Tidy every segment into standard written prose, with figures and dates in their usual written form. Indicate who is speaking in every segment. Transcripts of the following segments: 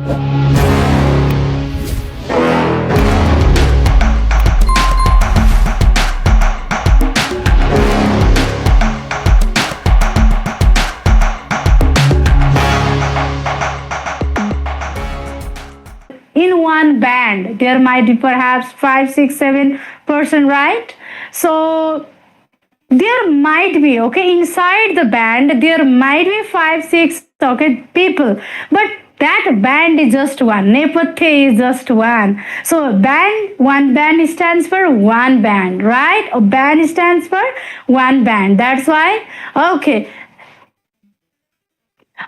Speaker 1: In one band, there might be perhaps 5, 6, 7%, right? So there might be, okay, inside the band, there might be 5, 6, okay, people, but that band is just one. Nepathe is just one. So band, one band stands for one band, right? A band stands for one band. That's why, okay.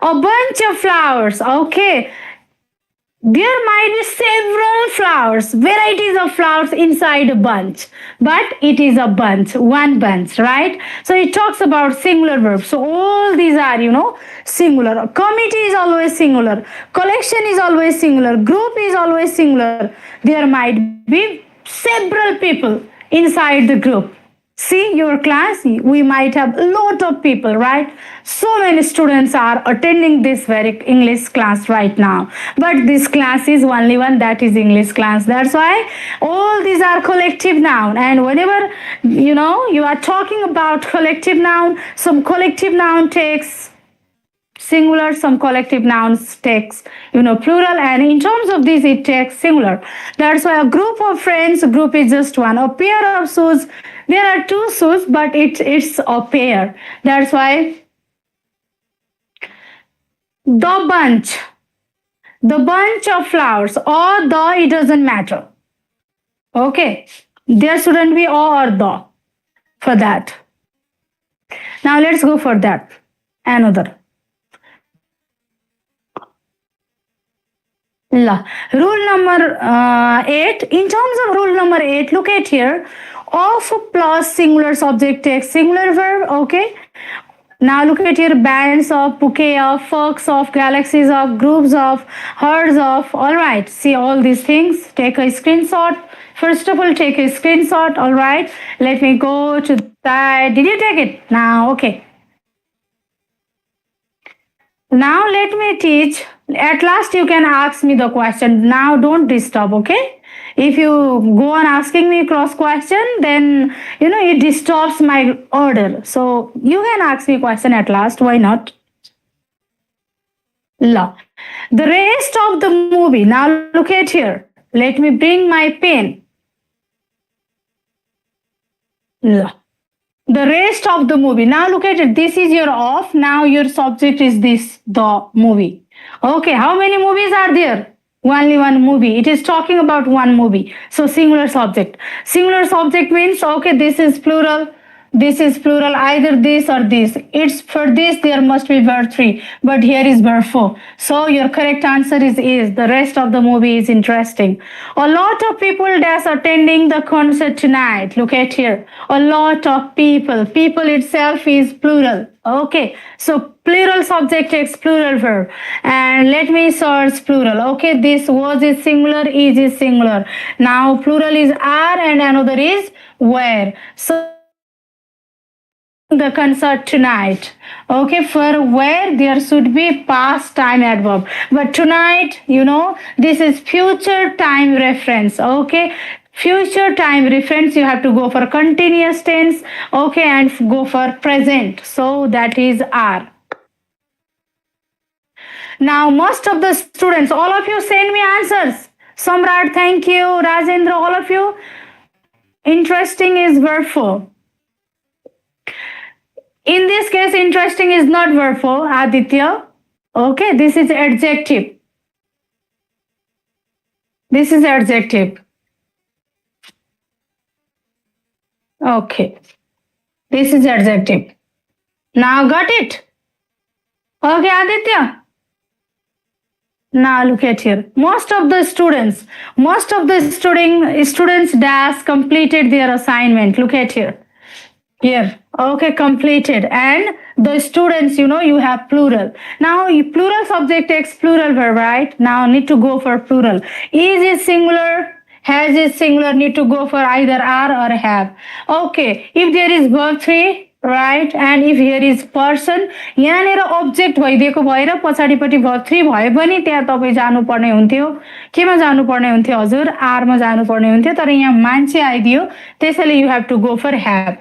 Speaker 1: A bunch of flowers, okay. There might be several flowers, varieties of flowers inside a bunch, but it is a bunch, one bunch, right? So it talks about singular verbs. So all these are, singular. Committee is always singular. Collection is always singular. Group is always singular. There might be several people inside the group. See your class, we might have a lot of people, right? So many students are attending this very English class right now. But this class is only one, that is English class. That's why all these are collective noun. And whenever, you are talking about collective noun, some collective noun takes singular, some collective nouns takes, plural. And in terms of this, it takes singular. That's why a group of friends, a group is just one. A pair of shoes, there are two shoes, but it's a pair. That's why the bunch of flowers, or the, it doesn't matter. Okay, there shouldn't be or the for that. Now let's go for that. Another. Rule number 8. In terms of rule number 8, look at here. Of plus singular subject takes singular verb. Okay. Now look at here. Bands of, bouquet of, flocks of, galaxies of, groups of, herds of. All right. See all these things. Take a screenshot. First of all, take a screenshot. All right. Let me go to that. Did you take it? Now, okay. Now let me teach. At last you can ask me the question. Now don't disturb, okay? If you go on asking me cross question, then it disturbs my order. So you can ask me question at last. Why not? The rest of the movie. Now look at here. Let me bring my pen. The rest of the movie. Now look at it. This is your off. Now your subject is this, the movie. Okay, how many movies are there? Only one movie. It is talking about one movie. So singular subject. Singular subject means, okay, this is plural. This is plural, either this or this. It's for this, there must be verb 3. But here is verb 4. So your correct answer is. The rest of the movie is interesting. A lot of people that's attending the concert tonight. Look at here. A lot of people. People itself is plural. Okay. So plural subject takes plural verb. And let me search plural. Okay. This was is singular, is singular. Now plural is are and another is were. So the concert tonight. Okay, for where there should be past time adverb. But tonight, this is future time reference. Okay, future time reference, you have to go for continuous tense. Okay, and go for present. So that is are. Now, most of the students, all of you send me answers. Samrat, thank you. Rajendra, all of you. Interesting is verb 4. In this case, interesting is not verb 4, Aditya. Okay, this is adjective. This is adjective. Okay, this is adjective. Now got it? Okay, Aditya. Now look at here. Most of the students dash completed their assignment. Look at here. Here, okay, completed. And the students, you have plural. Now, plural subject takes plural verb, right? Now, need to go for plural. Is singular, has is singular, need to go for either are or have. Okay, if there is verb 3, right? And if here is person, यहाँनिर object भइदिएको भएर पछाडिपट्टि verb 3 भए पनि त्यहाँ तपाईँ जानुपर्ने हुन्थ्यो, केमा जानुपर्ने हुन्थ्यो हजुर, आर मा जानुपर्ने हुन्थ्यो, तर यहाँ मान्छे आइदियो, त्यसैले you have to go for have.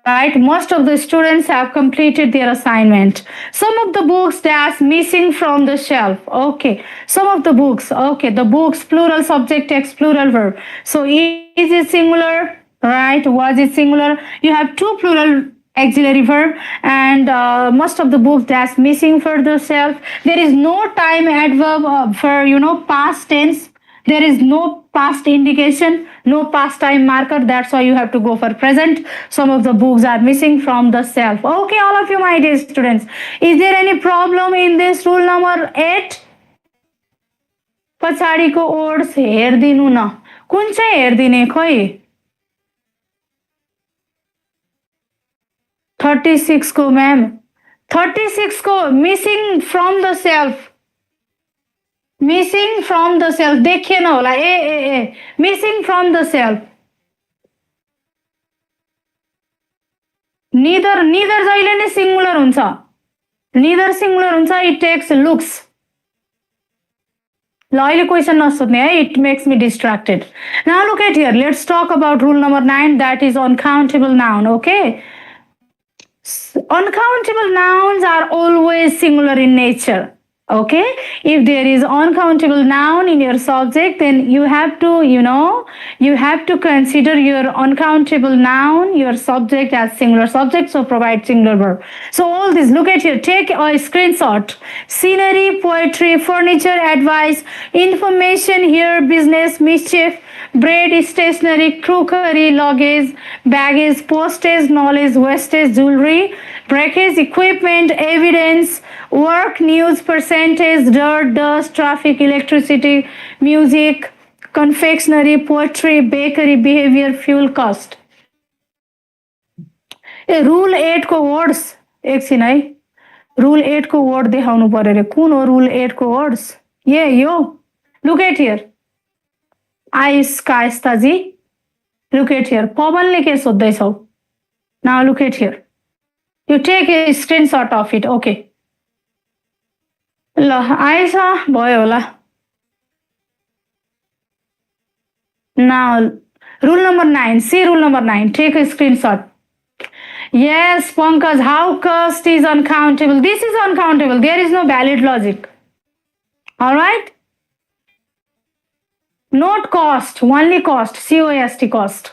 Speaker 1: Right? Most of the students have completed their assignment. Some of the books that's missing from the shelf. Okay. Some of the books. Okay. The books, plural subject, text, plural verb. So is it singular? Right? Was it singular? You have two plural auxiliary verb, and most of the books that's missing for the shelf. There is no time adverb for past tense. There is no past indication, no past time marker. That's why you have to go for present. Some of the books are missing from the shelf. Okay, all of you, my dear students. Is there any problem in this rule number 8? पछाडिको words हेर्दिनु न, कुन चाहिँ हेर्दिने खै? 36 को ma'am, 36 को missing from the self. Missing from the self. देखिएन होला, ए missing from the self. neither जहिले नै सिंगुलर हुन्छ, neither सिंगुलर हुन्छ. it takes looks. ल अहिले क्वेसन नसोध्ने है, it makes me distracted. Now look at here, let's talk about rule number 9, that is uncountable noun. Okay, uncountable nouns are always singular in nature. Okay, if there is uncountable noun in your subject, then you have to consider your uncountable noun, your subject as singular subject, so provide singular verb. So all this, look at here, take a screenshot. Scenery, poetry, furniture, advice, information, here, business, mischief, bread, stationery, crockery, luggage, baggage, postage, knowledge, wastage, jewelry, breakage, equipment, evidence, work, news, percentage, dirt, dust, traffic, electricity, music, confectionery, poetry, bakery, behavior, fuel, cost. Rule 8 को words एकछिन है, rule 8 को word देखाउनु पर्यो रे. कुन हो rule 8 को words? Yo look at here. आइस्ताजी, look at here. पवनले के सोध्दैछौ? Now look at here. You take a screenshot of it. Okay. ल आएछ, भयो होला. Now rule number 9. See rule number 9. Take a screenshot. Yes, Pankaj, how cost is uncountable? This is uncountable. There is no valid logic. All right. Not cost, only cost. COST, cost.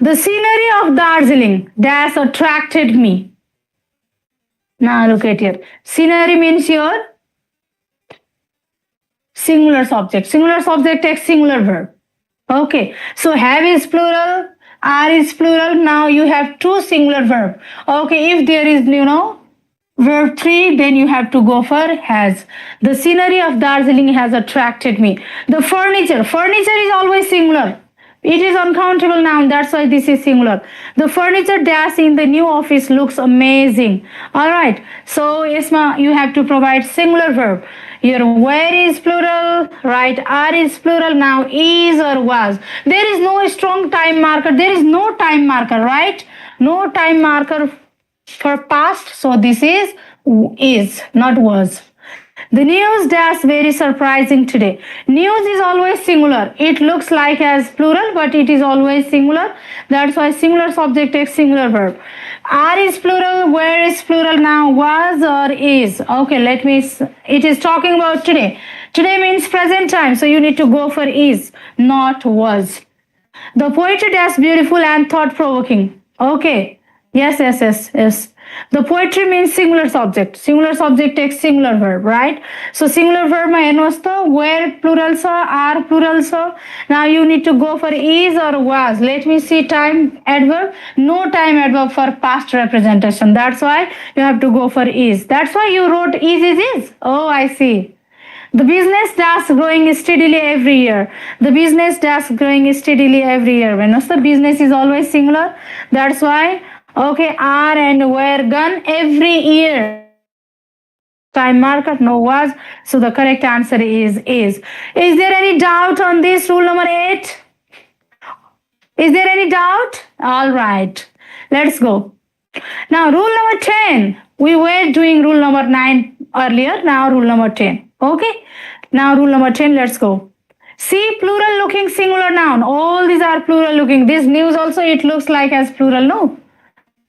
Speaker 1: The scenery of Darjeeling dash attracted me. Now look at here. Scenery means your singular subject. Singular subject takes singular verb. Okay. So have is plural, are is plural. Now you have two singular verb. Okay. If there is, verb 3, then you have to go for has. The scenery of Darjeeling has attracted me. The furniture is always singular. It is uncountable noun. That's why this is singular. The furniture dash in the new office looks amazing. All right. So Isma, you have to provide singular verb. Your where is plural, right? Are is plural. Now is or was. There is no strong time marker. There is no time marker, right? No time marker for past. So this is, not was. The news dash very surprising today. News is always singular. It looks like as plural, but it is always singular. That's why singular subject takes singular verb. Are is plural, where is plural now, was or is. Okay, it is talking about today. Today means present time, so you need to go for is, not was. The poetry dash beautiful and thought-provoking. Okay, yes. The poetry means singular subject. Singular subject takes singular verb, right? So singular verb ma हेर्नुहोस् त, where plural sa, are plural sa. Now you need to go for is or was. Let me see time adverb. No time adverb for past representation. That's why you have to go for is. That's why you wrote is. Oh, I see. The business dash growing steadily every year. The business dash growing steadily every year. When the business is always singular, that's why. Okay, are and were gone every year. Time marker, no was. So the correct answer is. Is there any doubt on this rule number 8? Is there any doubt? All right, let's go. Now, rule number 10. We were doing rule number 9 earlier. Now, rule number 10. Okay. Now, rule number 10. Let's go. See, plural looking singular noun. All these are plural looking. This news also, it looks like as plural. No.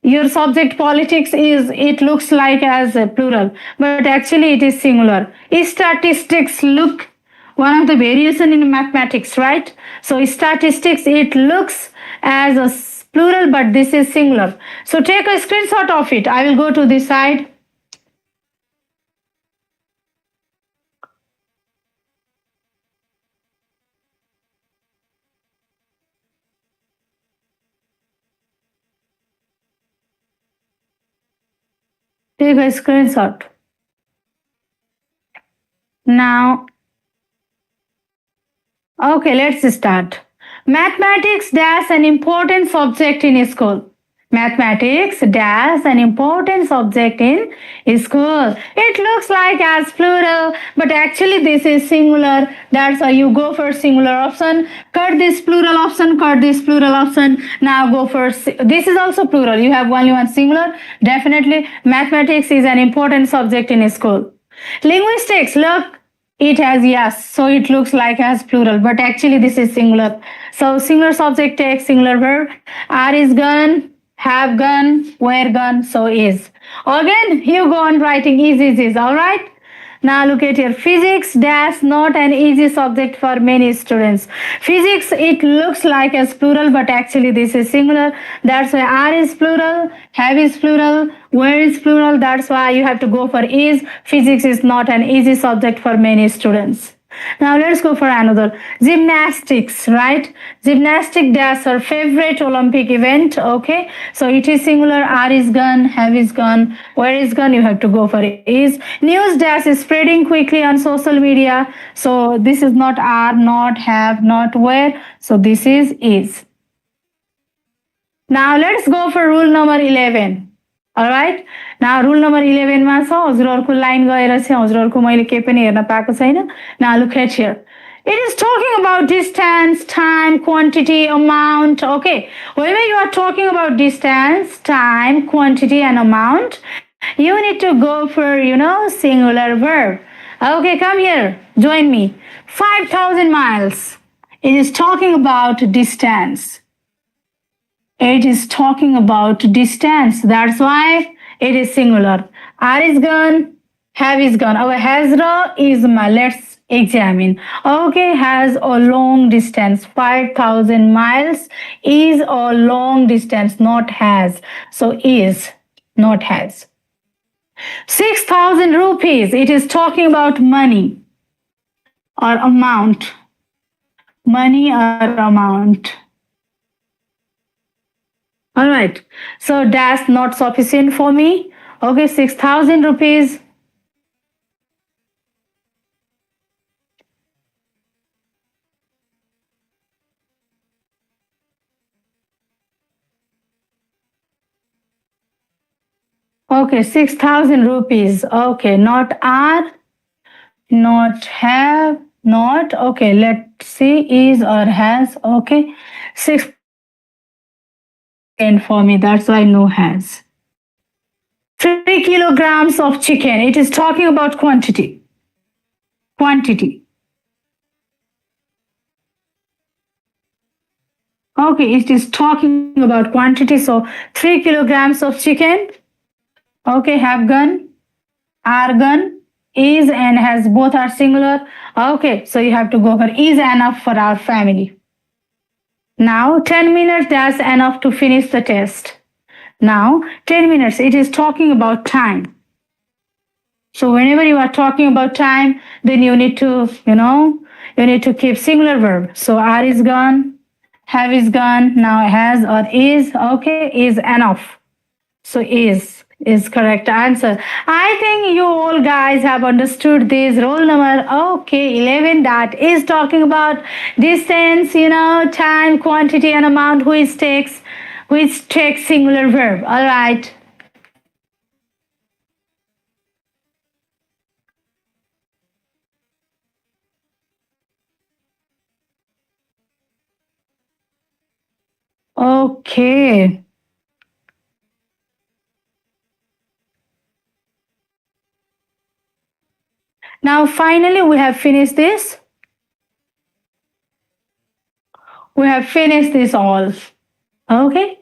Speaker 1: Your subject politics is, it looks like as a plural, but actually it is singular. Statistics look, one of the variation in mathematics, right? So statistics, it looks as a plural, but this is singular. So take a screenshot of it. I will go to this side. Take a screenshot. Now, okay, let's start. Mathematics dash an important subject in school. Mathematics dash an important subject in school. It looks like as plural, but actually this is singular. That's why you go for singular option. Cut this plural option, cut this plural option. Now go for, this is also plural. You have only one singular. Definitely mathematics is an important subject in school. Linguistics, look, it has yes, so it looks like as plural, but actually this is singular. So singular subject takes singular verb. Are is gone, have gone, were gone, so is. Again, you go on writing is. All right. Now look at here. Physics dash not an easy subject for many students. Physics, it looks like as plural, but actually this is singular. That's why are is plural, have is plural, where is plural. That's why you have to go for is. Physics is not an easy subject for many students. Now let's go for another. Gymnastics, right? Gymnastic dash her favorite Olympic event. Okay, so it is singular. Are is gone, have is gone, where is gone. You have to go for is. News dash is spreading quickly on social media. So this is not are, not have, not where. So this is. Now let's go for rule number 11. All right. Now rule number 11 मा छ हजुरहरुको line गएर चाहिँ हजुरहरुको मैले के पनि हेर्न पाएको छैन. Now look at here. It is talking about distance, time, quantity, amount. Okay. Whenever you are talking about distance, time, quantity and amount, you need to go for, singular verb. Okay, come here. Join me. 5,000 miles. It is talking about distance. It is talking about distance. That's why it is singular. Are is gone, have is gone. Our hasra is ma. Let's examine. Okay, has a long distance. 5,000 miles is a long distance, not has. So is, not has. 6,000 rupees. It is talking about money or amount. Money or amount. All right. So dash not sufficient for me. Okay, 6,000 rupees. Okay, 6,000 rupees. Okay, not are, not have, not. Okay, let's see is or has. Okay, 6 for me. That's why no has. 3 kilograms of chicken. It is talking about quantity. Quantity. Okay, it is talking about quantity. So 3 kilograms of chicken. Okay, have gone, are gone, is and has, both are singular. Okay, so you have to go for is enough for our family. Now 10 minutes, that's enough to finish the test. Now 10 minutes, it is talking about time. So whenever you are talking about time, then you need to, you need to keep singular verb. So are is gone, have is gone, now has or is. Okay, is enough. So is correct answer. I think you all guys have understood this rule number. Okay, 11, that is talking about distance, time, quantity and amount, which takes singular verb. All right. Okay. Now, finally, we have finished this. We have finished this all. Okay.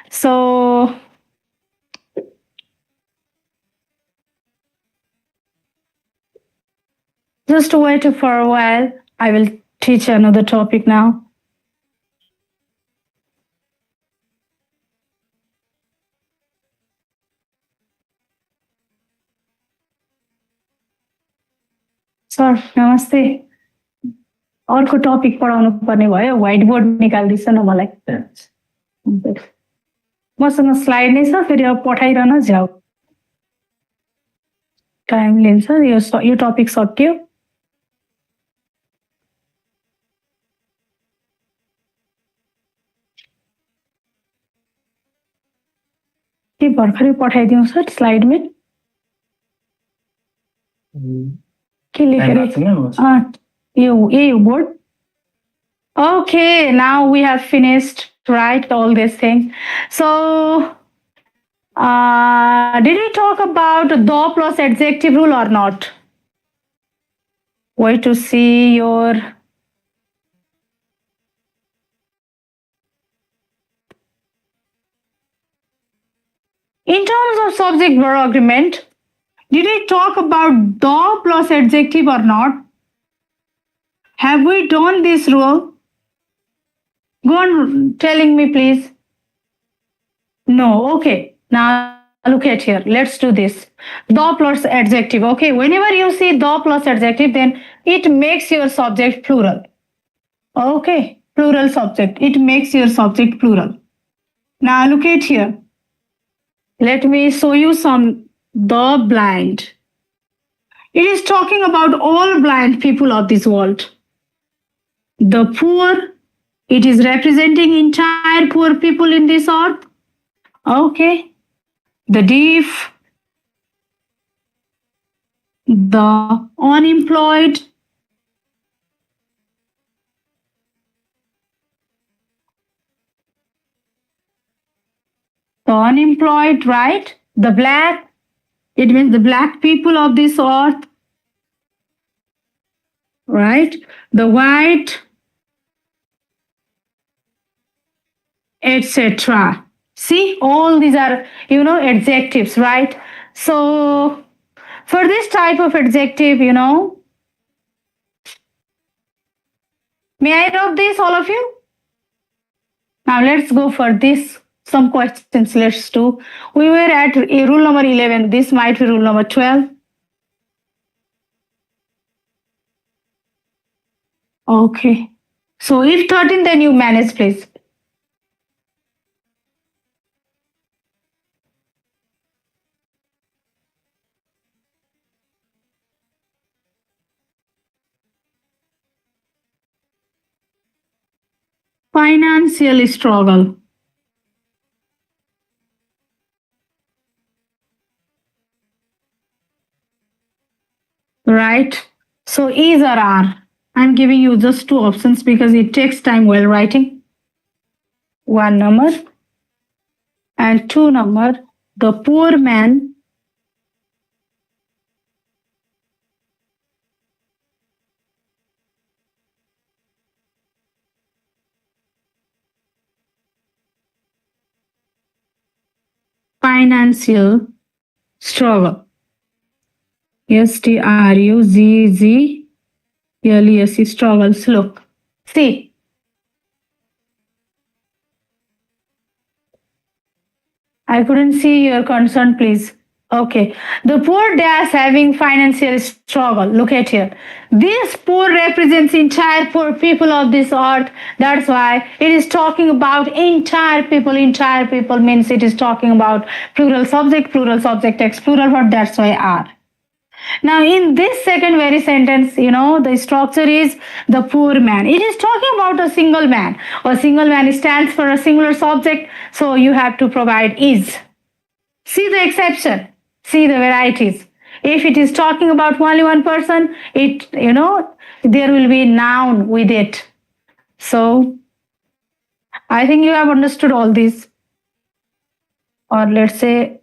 Speaker 1: So, just wait for a while. I will teach another topic now. Sir नमस्ते अर्को topic पढाउनु पर्ने भयो white board निकाल्दिछ न मलाई मसँग slide नै छ फेरि अब पठाइरहन जाऊ टाइम लिन्छ यो टपिक सक्यो के भर्खरै पठाइदिउँ सर स्लाइडमै के लेखेर यो board Okay, now we have finished, right, all these things. So, did we talk about the plus adjective rule or not? Wait to see your... In terms of subject-verb agreement, did we talk about the plus adjective or not? Have we done this rule? Go on telling me, please. No, okay. Now look at here. Let's do this. The plus adjective. Okay, whenever you see the plus adjective, then it makes your subject plural. Okay, plural subject. It makes your subject plural. Now look at here. Let me show you some the blind. It is talking about all blind people of this world. The poor. It is representing entire poor people in this earth. Okay. The deaf, the unemployed, right? The black, it means the black people of this earth, right? The white, etc. See, all these are, adjectives, right? So, for this type of adjective, may I know this, all of you? Now, let's go for this. Some questions, let's do. We were at rule number 11. This might be rule number 12. Okay. So, if 13, then you manage, please. Financial struggle. Right? So is or are. I'm giving you just two options because it takes time while writing. One number and two number. The poor man financial struggle. STRUGGLES struggles. Look, see. I couldn't see your concern, please. Okay. The poor dash having financial struggle. Look at here. This poor represents entire poor people of this earth. That's why it is talking about entire people. Entire people means it is talking about plural subject text, plural verb. That's why are. Now, in this second very sentence, the structure is the poor man. It is talking about a single man. A single man stands for a singular subject. So you have to provide is. See the exception. See the varieties. If it is talking about only one person, there will be noun with it. So, I think you have understood all these. Or let's say,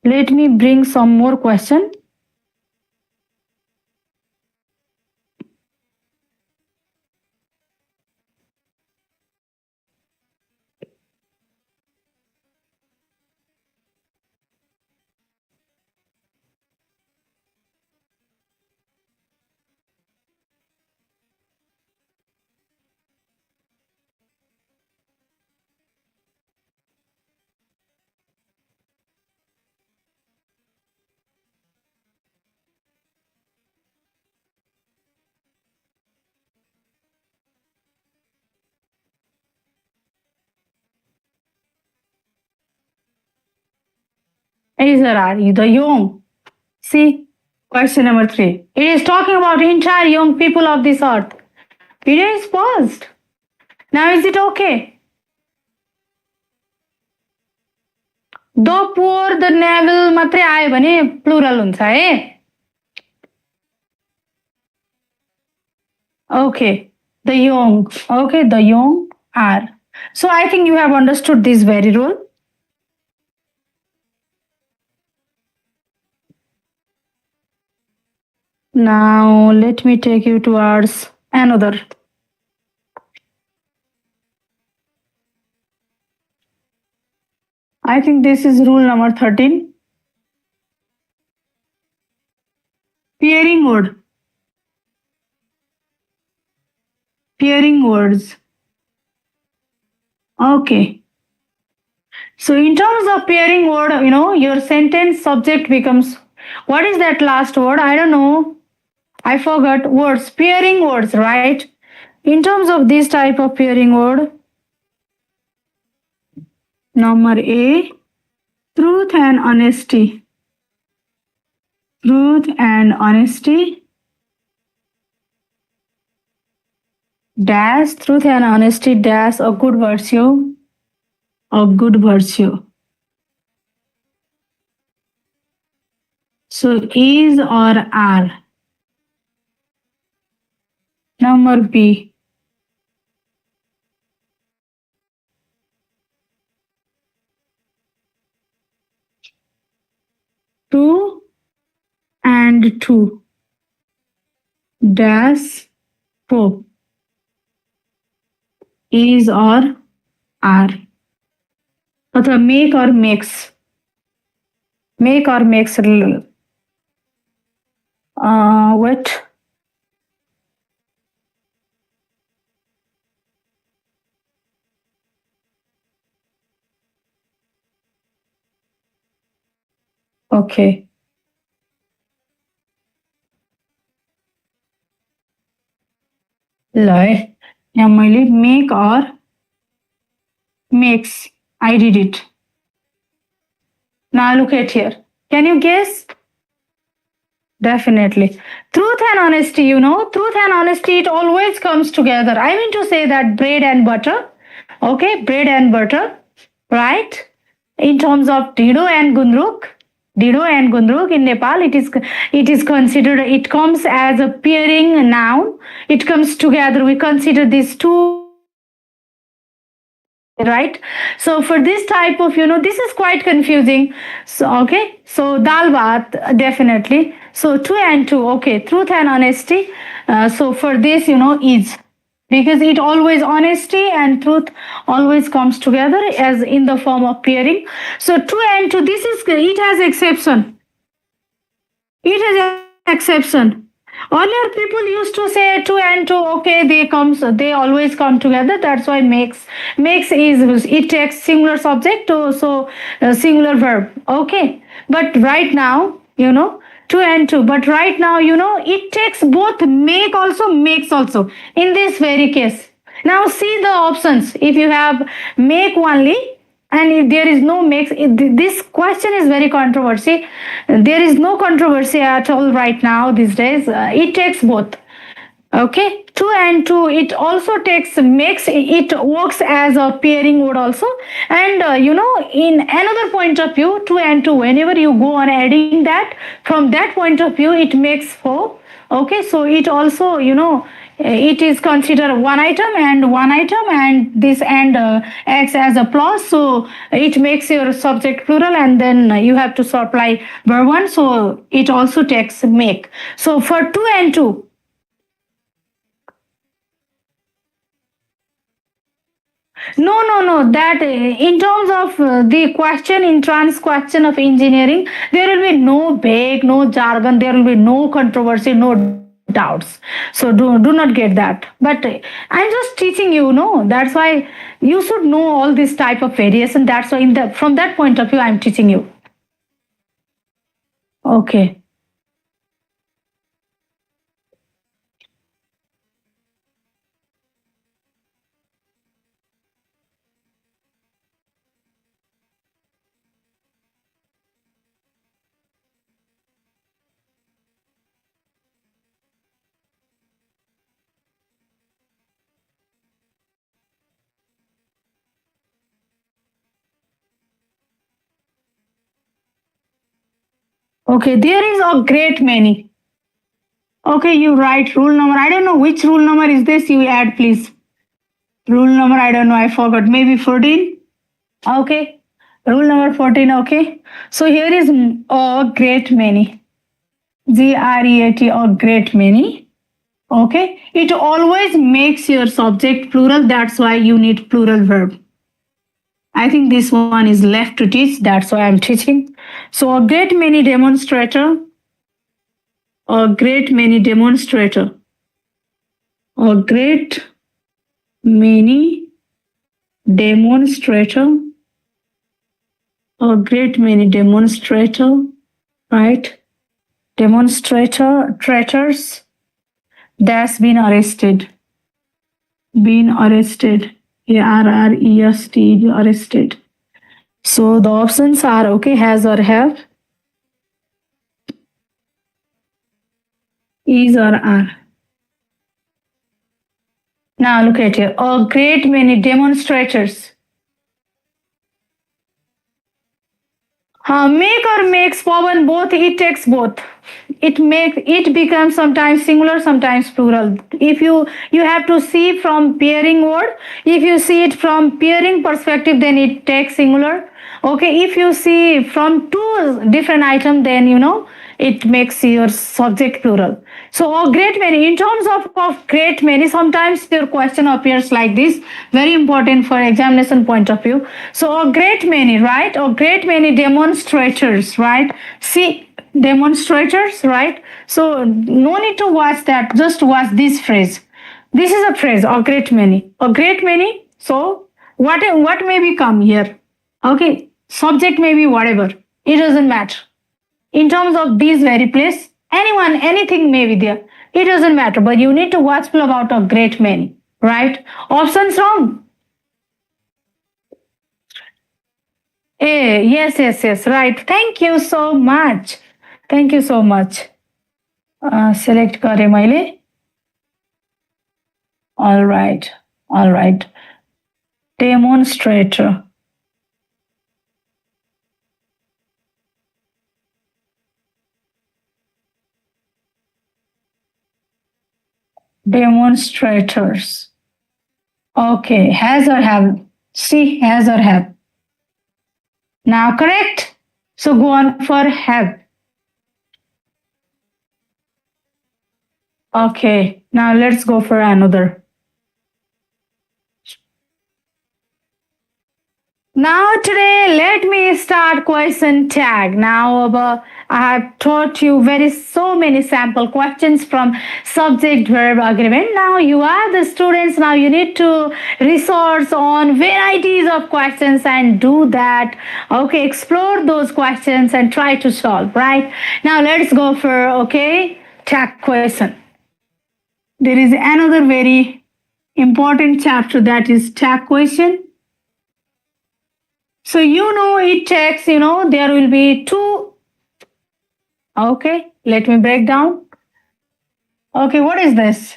Speaker 1: let me bring some more question. Is the young. See, question number 3. It is talking about entire young people of this earth. Video is paused. Now is it okay? The poor, the navel मात्रै आयो भने plural हुन्छ है. Okay, the young. Okay, the young are. So I think you have understood this very rule. Now let me take you towards another. I think this is rule number 13. Pairing word. Pairing words. Okay. So in terms of pairing word, your sentence subject becomes, what is that last word? I don't know. I forgot. Words. Pairing words, right? In terms of this type of pairing word, number A, truth and honesty. Truth and honesty. Dash, truth and honesty, dash, a good virtue. A good virtue. So is or are. Number B. Two and two. Dash four. Is or are. अथवा make or makes. Make or makes. What? Okay. ल है यहाँ मैले make or makes. I did it. Now look at here. Can you guess? Definitely. Truth and honesty, truth and honesty, it always comes together. I mean to say that bread and butter. Okay, bread and butter, right? In terms of Dido and Gundruk. Dido and Gundruk in Nepal, it is considered, it comes as a pairing noun. It comes together. We consider these two, right? So for this type of, this is quite confusing. So, okay. So dal bhat, definitely. So 2 and 2, okay. Truth and honesty. So for this, is. Because it always, honesty and truth always comes together as in the form of pairing. So 2 and 2, it has exception. It has exception. Earlier people used to say 2 and 2, okay, they always come together. That's why makes is, it takes singular subject, so singular verb. Okay. But right now, 2 and 2. But right now, it takes both make also, makes also in this very case. Now see the options. If you have make only and if there is no makes, this question is very controversy. There is no controversy at all right now these days. It takes both. Okay. 2 and 2, it also takes makes, it works as a pairing word also. And in another point of view, 2 and 2, whenever you go on adding that, from that point of view, it makes 4. Okay, so it also, it is considered one item, and this and acts as a plus, so it makes your subject plural, and then you have to supply verb one, so it also takes make. So for 2 and 2, no. That in terms of the question, in trans question of engineering, there will be no big, no jargon, there will be no controversy, no doubts. So do not get that. But I'm just teaching you, no. That's why you should know all this type of variation. That's why from that point of view, I'm teaching you. Okay. Okay, there is a great many. Okay, you write rule number. I don't know which rule number is this. You add, please. Rule number, I don't know. I forgot. Maybe 14. Okay. Rule number 14. Okay. So here is a great many. GREAT, a great many. Okay. It always makes your subject plural. That's why you need plural verb. I think this one is left to teach. That's why I'm teaching. So a great many demonstrator. A great many demonstrator. A great many demonstrator. A great many demonstrator, right? Demonstrator, traitors, that's been arrested. Been arrested. ARREST, arrested. So the options are okay, has or have, is or are. Now look at here. A great many demonstrators. Make or makes Pawan both, it takes both. It becomes sometimes singular, sometimes plural. If you have to see from pairing word, if you see it from pairing perspective, then it takes singular. Okay, if you see from two different items, then it makes your subject plural. So a great many, in terms of great many, sometimes your question appears like this, very important for examination point of view. So a great many, right? A great many demonstrators, right? See, demonstrators, right? So no need to watch that, just watch this phrase. This is a phrase, a great many. A great many. So what may become here? Okay, subject may be whatever. It doesn't matter. In terms of these very place, anyone, anything may be there. It doesn't matter, but you need to watch about a great many, right? Options wrong. Yes, right. Thank you so much. Thank you so much. Select gare मैले. All right. Demonstrator. Demonstrators. Okay, has or have. See, has or have. Now correct. So go on for have. Okay, now let's go for another. Now today, let me start question tag. Now I have taught you so many sample questions from subject verb agreement. Now you are the students. Now you need to resource on varieties of questions and do that. Okay, explore those questions and try to solve, right? Now let's go for tag question. There is another very important chapter, that is tag question. So it takes, there will be two. Okay, let me break down. Okay, what is this?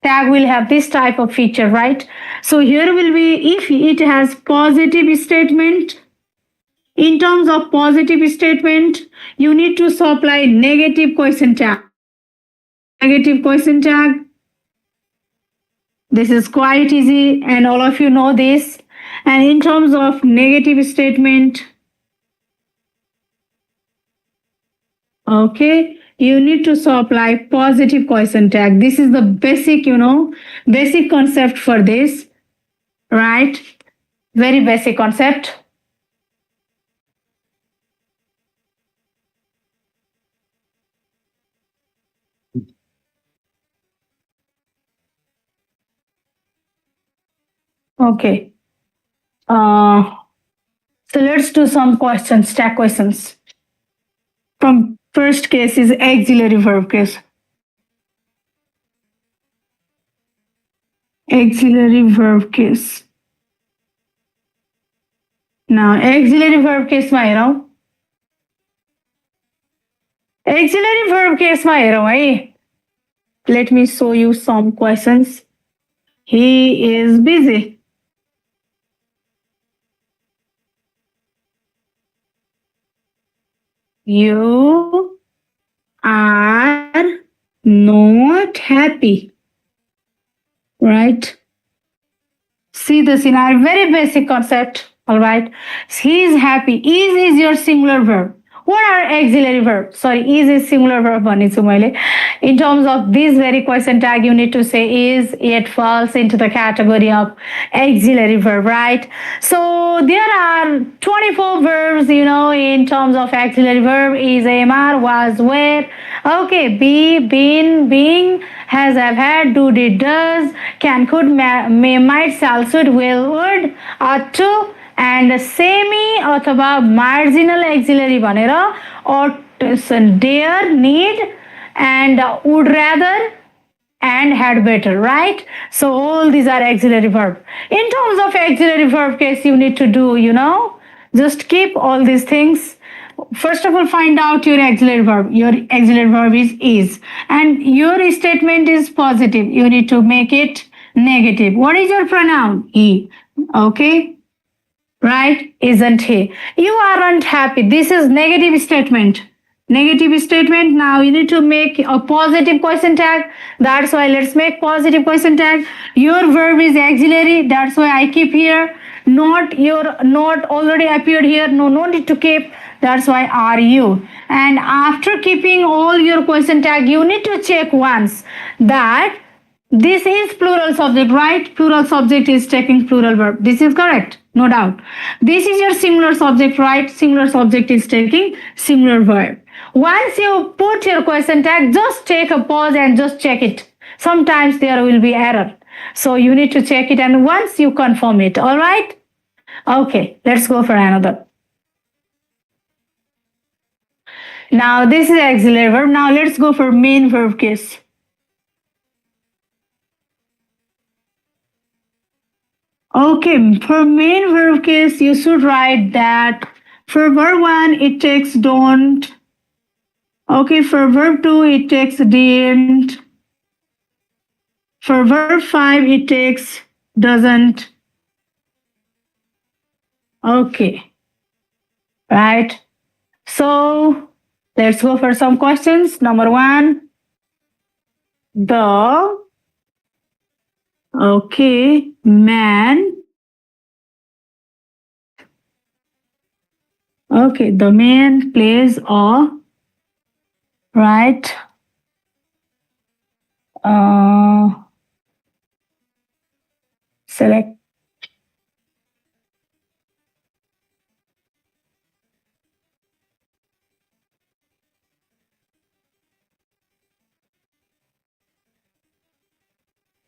Speaker 1: Tag will have this type of feature, right? So here will be, if it has positive statement, in terms of positive statement, you need to supply negative question tag. Negative question tag. This is quite easy, and all of you know this. And in terms of negative statement, okay, you need to supply positive question tag. This is the basic, basic concept for this, right? Very basic concept. Okay. So let's do some questions, stack questions. From first case is auxiliary verb case. Auxiliary verb case. Now, auxiliary verb case ma हेरौँ. Auxiliary verb case ma हेरौँ है. Let me show you some questions. He is busy. You are not happy. Right? See the scenario, very basic concept. All right. He is happy. Is your singular verb. What are auxiliary verbs? Sorry, is singular verb. In terms of this very question tag, you need to say is, it falls into the category of auxiliary verb, right? So there are 24 verbs, in terms of auxiliary verb. Is, am, was, were. Okay, be, been, being, has, have, had, do, did, does, can, could, may, might, shall, should, will, would, ought to, and semi अथवा marginal auxiliary भनेर ought, dare, need, and would rather, and had better, right? So all these are auxiliary verb. In terms of auxiliary verb case, you need to do, just keep all these things. First of all, find out your auxiliary verb. Your auxiliary verb is, and your statement is positive. You need to make it negative. What is your pronoun? He. Okay. Right? Isn't he? You aren't happy. This is negative statement. Negative statement. Now you need to make a positive question tag. That's why let's make positive question tag. Your verb is auxiliary. That's why I keep here. Not already appeared here. No need to keep. That's why are you. And after keeping all your question tag, you need to check once that this is plural subject, right? Plural subject is taking plural verb. This is correct, no doubt. This is your singular subject, right? Singular subject is taking singular verb. Once you put your question tag, just take a pause and just check it. Sometimes there will be error. So you need to check it, and once you confirm it, all right? Okay, let's go for another. Now this is auxiliary verb. Now let's go for main verb case. Okay, for main verb case, you should write that for verb 1, it takes don't. Okay, for verb 2, it takes didn't. For verb 5, it takes doesn't. Okay, right? So let's go for some questions. Number 1, the man. Okay, the man plays a, right? Select.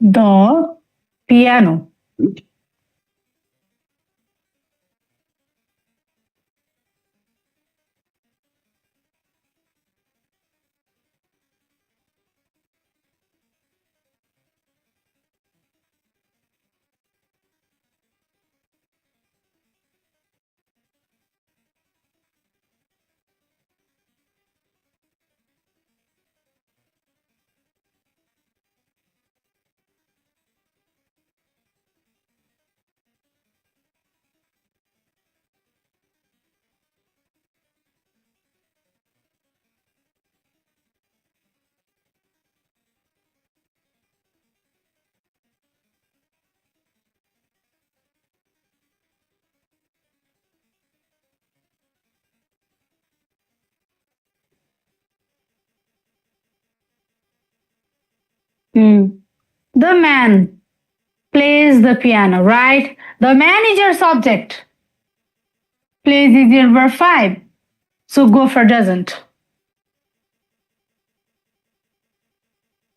Speaker 1: The piano. The man plays the piano, right? The man is your subject. Plays is your verb 5. So go for doesn't.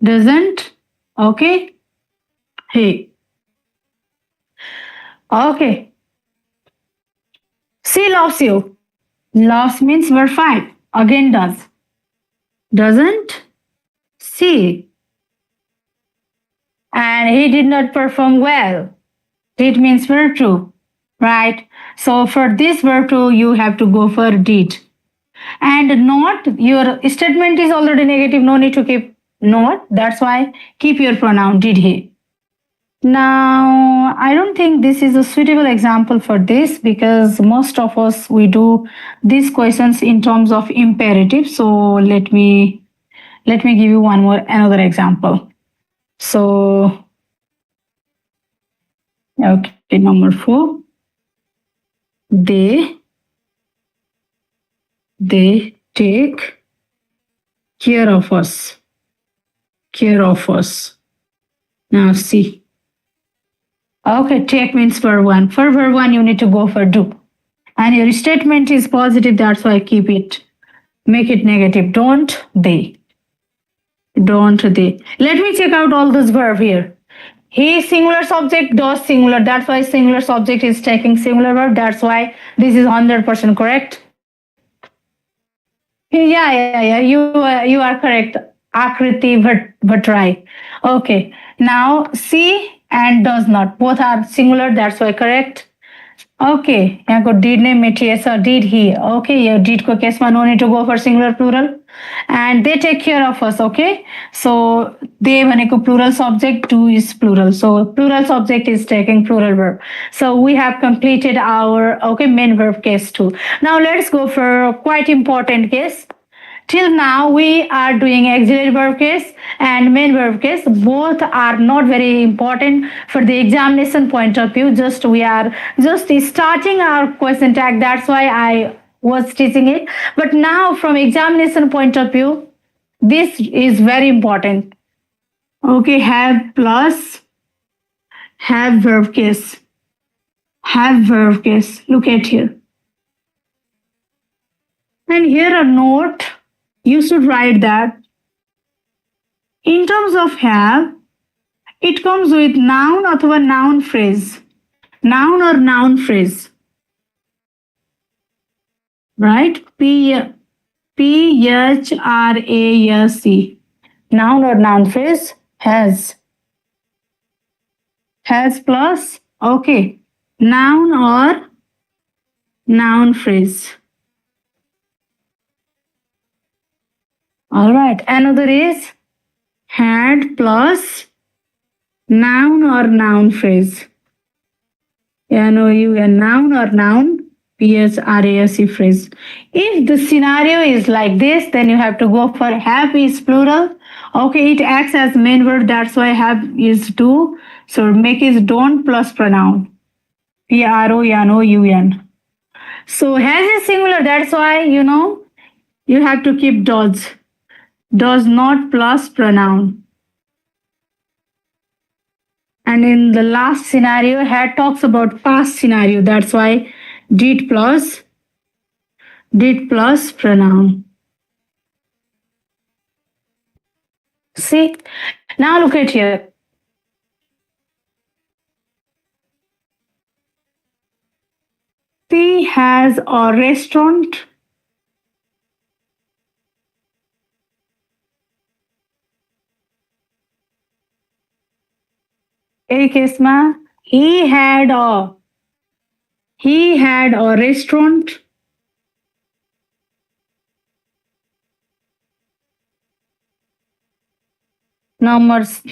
Speaker 1: Doesn't. Okay. Hey. Okay. She loves you. Loves means verb 5. Again does. Doesn't. See. And he did not perform well. Did means verb 2. Right? So for this verb 2, you have to go for did. And not, your statement is already negative, no need to keep not. That's why keep your pronoun did he. Now, I don't think this is a suitable example for this because most of us we do these questions in terms of imperative. So let me give you another example. So okay, number 4. They take care of us. Care of us. Now see. Okay, take means verb 1. For verb 1, you need to go for do. And your statement is positive, that's why keep it. Make it negative. Don't they. Don't they. Let me check out all this verb here. He singular subject, does singular. That's why singular subject is taking singular verb. That's why this is 100% correct. Yeah. You are correct. Akriti Bhatrai. Okay. Now see and does not. Both are singular. That's why correct. Okay. यहाँ को did ने मिठी है, so did he. Okay. ये did को case में no need to go for singular plural. And they take care of us. Okay. So they भनेको plural subject, do is plural. So plural subject is taking plural verb. So we have completed our main verb case 2. Now let's go for quite important case. Till now, we are doing auxiliary verb case and main verb case. Both are not very important for the examination point of view. We are just starting our question tag. That's why I was teaching it. But now, from examination point of view, this is very important. Okay, have plus have verb case. Have verb case. Look at here. And here a note. You should write that in terms of have, it comes with noun or noun phrase. Noun or noun phrase. Right? P-H-R-A-S-E. Noun or noun phrase has. Has plus, okay. Noun or noun phrase. All right. Another is had plus noun or noun phrase. Noun or noun P-H-R-A-S-E phrase. If the scenario is like this, then you have to go for have is plural. Okay, it acts as main verb. That's why have is do. So make is don't plus pronoun. P-R-O-N-O-U-N. So has is singular. That's why, you have to keep does. Does not plus pronoun. And in the last scenario, had talks about past scenario. That's why did plus pronoun. See? Now look at here. She has a restaurant. एक केसमा he had a restaurant. Numbers.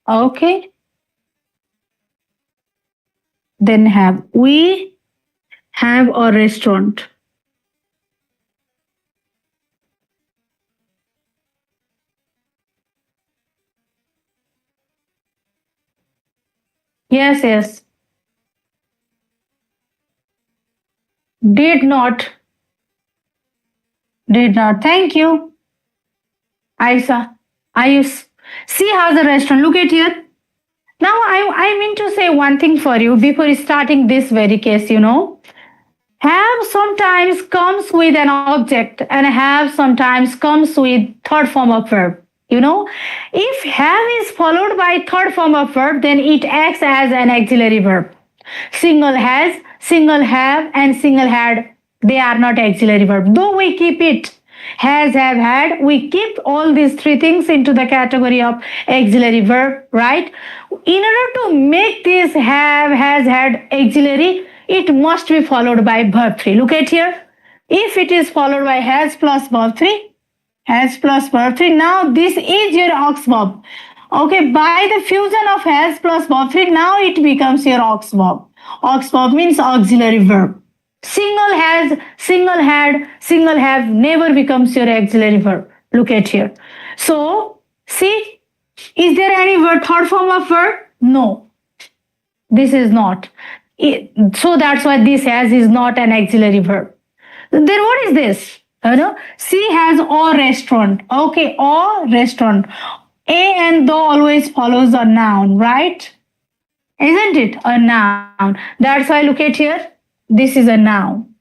Speaker 1: Okay. Then have. We have a restaurant. Yes. Did not. Thank you. Aisa. Ayus. She has a restaurant. Look at here. Now, I mean to say one thing for you before starting this very case, Have sometimes comes with an object and have sometimes comes with third form of verb. If have is followed by third form of verb, then it acts as an auxiliary verb. Single has, single have, and single had, they are not auxiliary verb. Though we keep it has, have, had, we keep all these three things into the category of auxiliary verb, right? In order to make this have, has, had auxiliary, it must be followed by verb 3. Look at here. If it is followed by has plus verb 3, has plus verb 3, now this is your aux verb. Okay, by the fusion of has plus verb 3, now it becomes your aux verb. Aux verb means auxiliary verb. Single has, single had, single have never becomes your auxiliary verb. Look at here. So, see, is there any word third form of verb? No. This is not. So that's why this has is not an auxiliary verb. Then what is this? She has a restaurant. Okay, a restaurant. A and the always follows a noun, right? Isn't it? A noun. That's why look at here. This is a noun,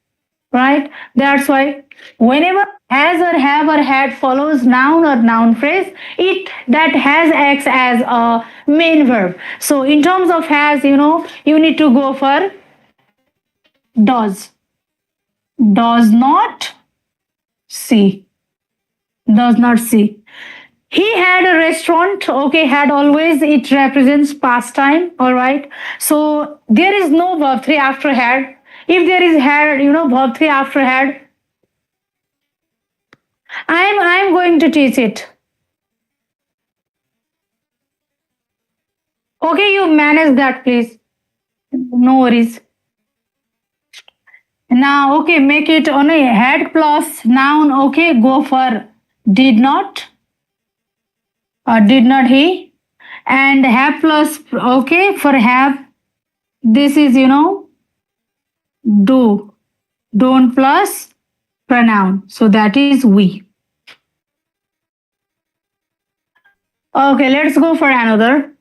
Speaker 1: right? That's why whenever has or have or had follows noun or noun phrase, that has acts as a main verb. So in terms of has, you need to go for does. Does not see. Does not see. He had a restaurant. Okay, had always, it represents past time. All right. So there is no verb 3 after had. If there is had, verb 3 after had, I'm going to teach it. Okay, you manage that, please. No worries. Now, okay, make it only had plus noun. Okay, go for did not. Did not he. And have plus, okay, for have. This is, do. Don't plus pronoun. So that is we. Okay, let's go for another.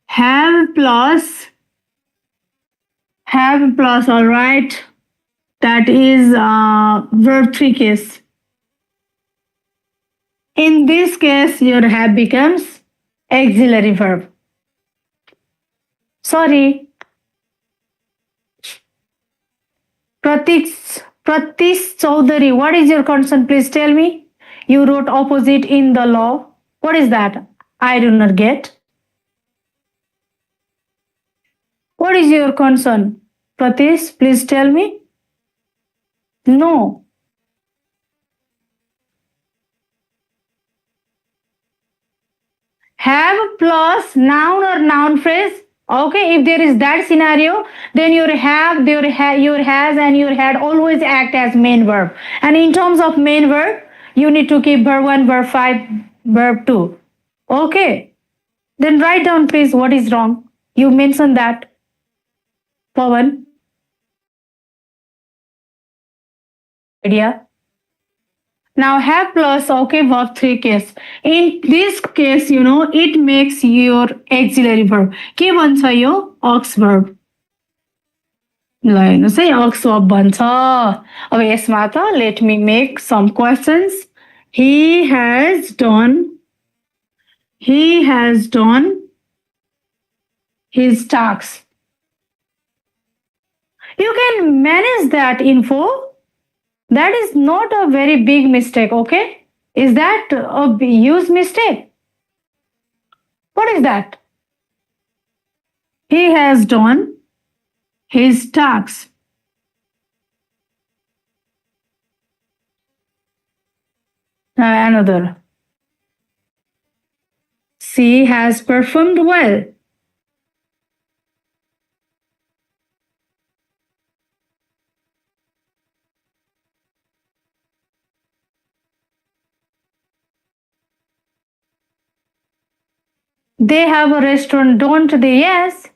Speaker 1: Have plus, all right. That is verb 3 case. In this case, your have becomes auxiliary verb. Sorry. Pratish Chaudhary, what is your concern? Please tell me. You wrote opposite in the law. What is that? I do not get. What is your concern? Pratish, please tell me. No. Have plus noun or noun phrase. Okay, if there is that scenario, then your have, your has, and your had always act as main verb. And in terms of main verb, you need to keep verb 1, verb 5, verb 2. Okay. Then write down, please, what is wrong. You mentioned that. Pawan. Idea. Now have plus, okay, verb 3 case. In this case, it makes your auxiliary verb. के बन्छ यो? Aux verb. ल हेर्नुहोस् है, aux verb बन्छ. अब यसमा त let me make some questions. He has done his tasks. You can manage that info. That is not a very big mistake, okay? Is that a huge mistake? What is that? He has done his tasks. Now another. She has performed well. They have a restaurant, don't they? Yes.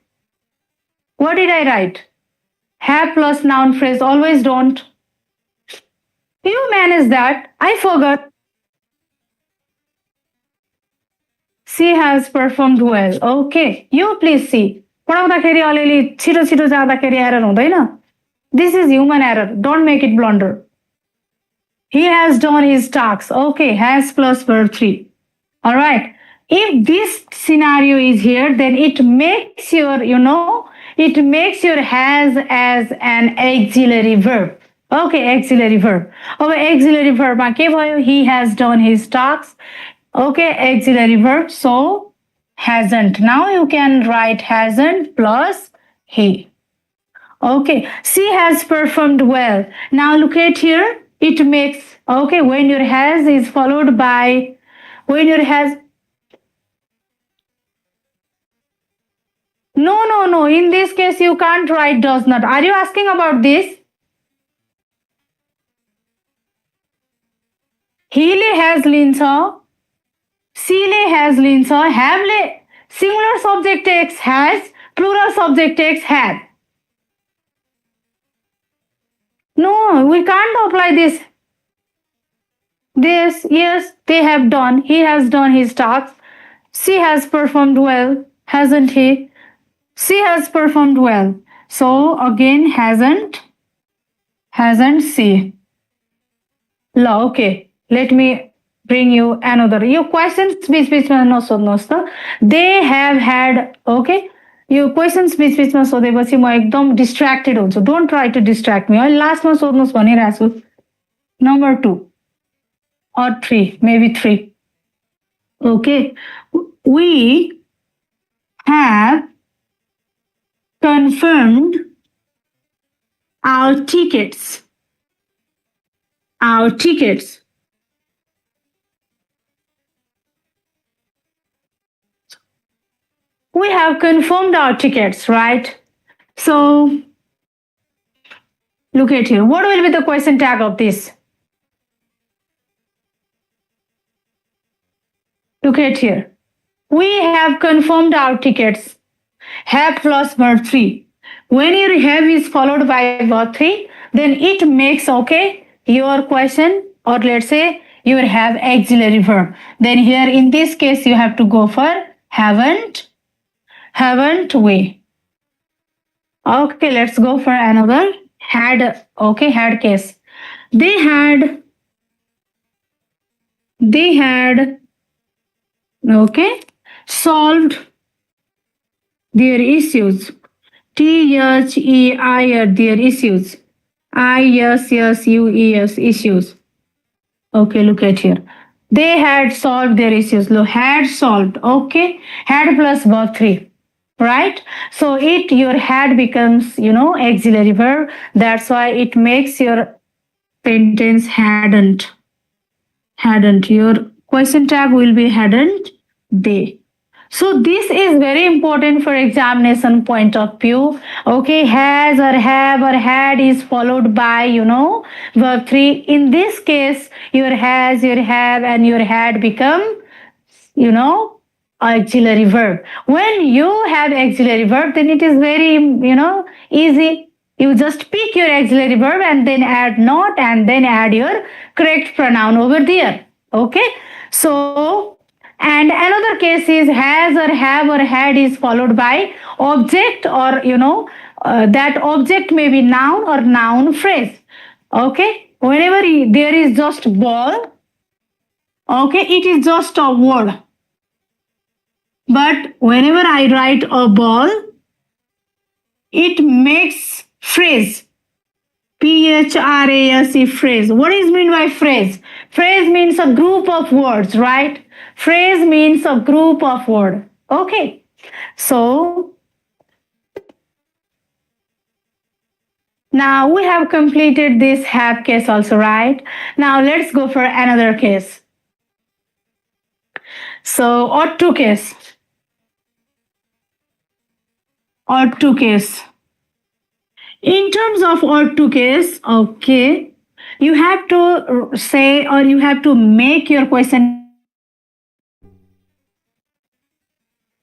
Speaker 1: What did I write? Have plus noun phrase, always don't. You manage that. I forgot. she has performed well. Okay, you please see. पढाउँदाखेरि अलिअलि छिटो छिटो जाँदाखेरि error हुँदैन. This is human error. Don't make it blunder. He has done his tasks. Okay, has plus verb 3. All right. If this scenario is here, then it makes your, it makes your has as an auxiliary verb. Okay, auxiliary verb. Okay, auxiliary verb. He has done his tasks. Okay, auxiliary verb. So, hasn't. Now you can write hasn't plus he. Okay, she has performed well. Now look at here. It makes, okay, when your has is followed by, when your has, no. In this case, you can't write does not. Are you asking about this? Hele has linsa. Sile has linsa. Havele. Singular subject takes has. Plural subject takes had. No, we can't apply this. This, yes, they have done. He has done his tasks. She has performed well, hasn't he? She has performed well. So again, hasn't she? Okay. Let me bring you another. Your questions बीच-बीचमा नसोध्नुहोस् त. They have had, okay? यो questions बीच-बीचमा सोधेपछि म एकदम distracted हुन्छु. Don't try to distract me. अहिले लास्टमा सोध्नुहोस् भनिरहेको छु. Number 2 or 3, maybe 3. Okay. We have confirmed our tickets. Our tickets. We have confirmed our tickets, right? So, look at here. What will be the question tag of this? Look at here. We have confirmed our tickets. Have plus verb 3. When your have is followed by verb 3, then it makes, okay, your question, or let's say your have auxiliary verb. Then here in this case, you have to go for haven't we. Okay, let's go for another had. Okay, had case. They had, okay, solved their issues. THEIR, their issues. ISSUES, issues. Okay, look at here. They had solved their issues. Look, had solved. Okay, had plus verb 3. Right? So your had becomes, auxiliary verb. That's why it makes your sentence hadn't. Your question tag will be hadn't they. So this is very important for examination point of view. Okay, has or have or had is followed by, verb 3. In this case, your has, your have, and your had become, auxiliary verb. When you have auxiliary verb, then it is very, easy. You just pick your auxiliary verb and then add not and then add your correct pronoun over there. Okay. So, and another case is has or have or had is followed by object, or, that object may be noun or noun phrase. Okay. Whenever there is just ball, okay, it is just a word. But whenever I write a ball, it makes phrase. PHRASE, phrase. What is meant by phrase? Phrase means a group of words, right? Phrase means a group of words. Okay. So, now we have completed this have case also, right? Now let's go for another case. So, ought to case. Ought to case. In terms of ought to case, okay, you have to say, or you have to make your question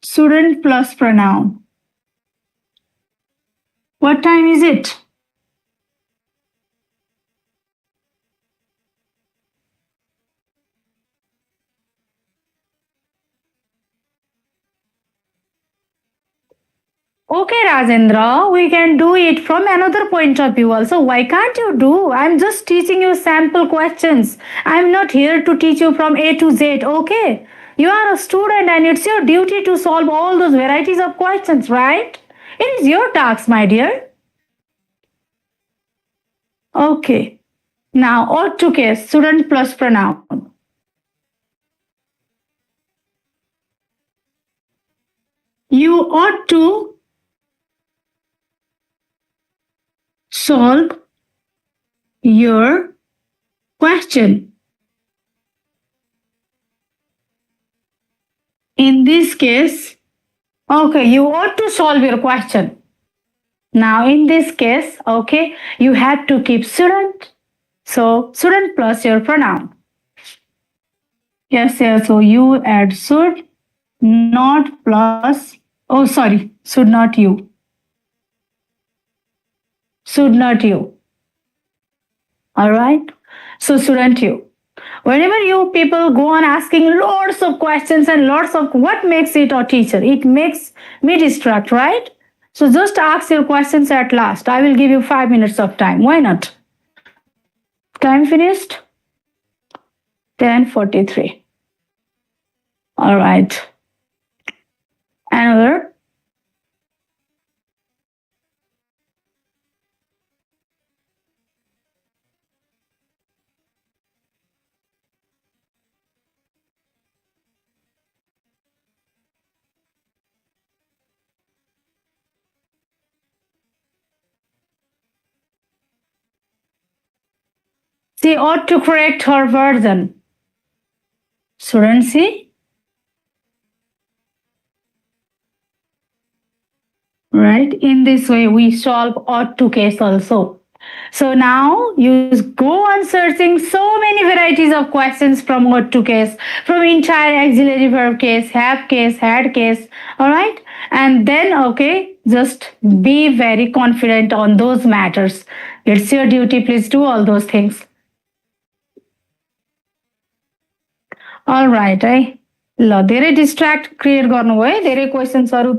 Speaker 1: student plus pronoun. What time is it? Okay, Rajendra, we can do it from another point of view also. Why can't you do? I'm just teaching you sample questions. I'm not here to teach you from A to Z, okay? You are a student and it's your duty to solve all those varieties of questions, right? It is your task, my dear. Okay. Now, ought to case, student plus pronoun. You ought to solve your question. In this case, okay, you ought to solve your question. Now, in this case, okay, you have to keep student. So, student plus your pronoun. Yes, yes. So, you add should, not plus, oh, sorry, should not you. Should not you. All right. So, shouldn't you. Whenever you people go on asking lots of questions and lots of what makes it a teacher, it makes me distract, right? So just ask your questions at last. I will give you 5 minutes of time. Why not? Time finished? 10:43. All right. Another. She ought to correct her version. Shouldn't she? Right? In this way, we solve ought to case also. So now you go on searching so many varieties of questions from ought to case, from entire auxiliary verb case, have case, had case, all right? And then, okay, just be very confident on those matters. It's your duty, please do all those things. All right, है ल धेरै distract create गर्नुभयो है धेरै क्वेसन्सहरू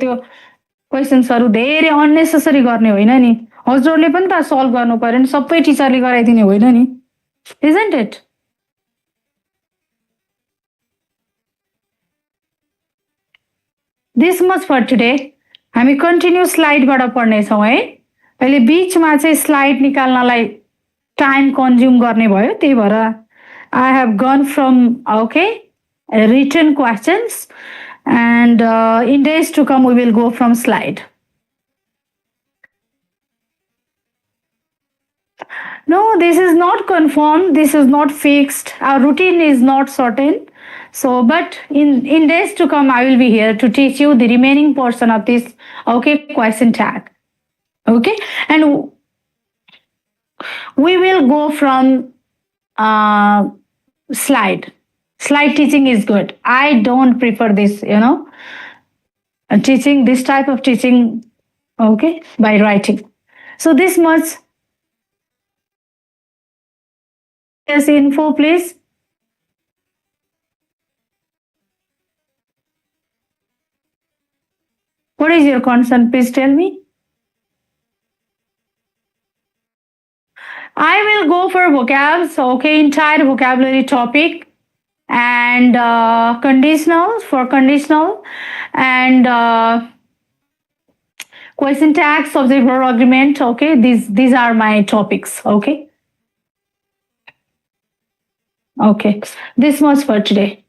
Speaker 1: धेरै unnecessary गर्ने होइन नि हजुरहरूले पनि त सल्भ गर्नु पर्यो नि सबै टिचरले गराइदिने होइन नि isn't it this much for today हामी कन्टिन्यू स्लाइडबाट पढ्नेछौँ है अहिले बिचमा चाहिँ स्लाइड निकाल्नलाई टाइम कन्ज्युम गर्ने भयो त्यही भएर I have gone from okay written questions and in days to come we will go from slide. No, this is not confirmed. This is not fixed. Our routine is not certain. So, but in days to come, I will be here to teach you the remaining portion of this okay question tag. Okay, and we will go from slide teaching is good. I don't prefer this, teaching this type of teaching okay by writing. So this much yes info please. What is your concern, please tell me. I will go for vocabs, okay, entire vocabulary topic and conditionals for conditional and question tag, subject verb agreement, okay, these are my topics, okay. Okay, this much for today.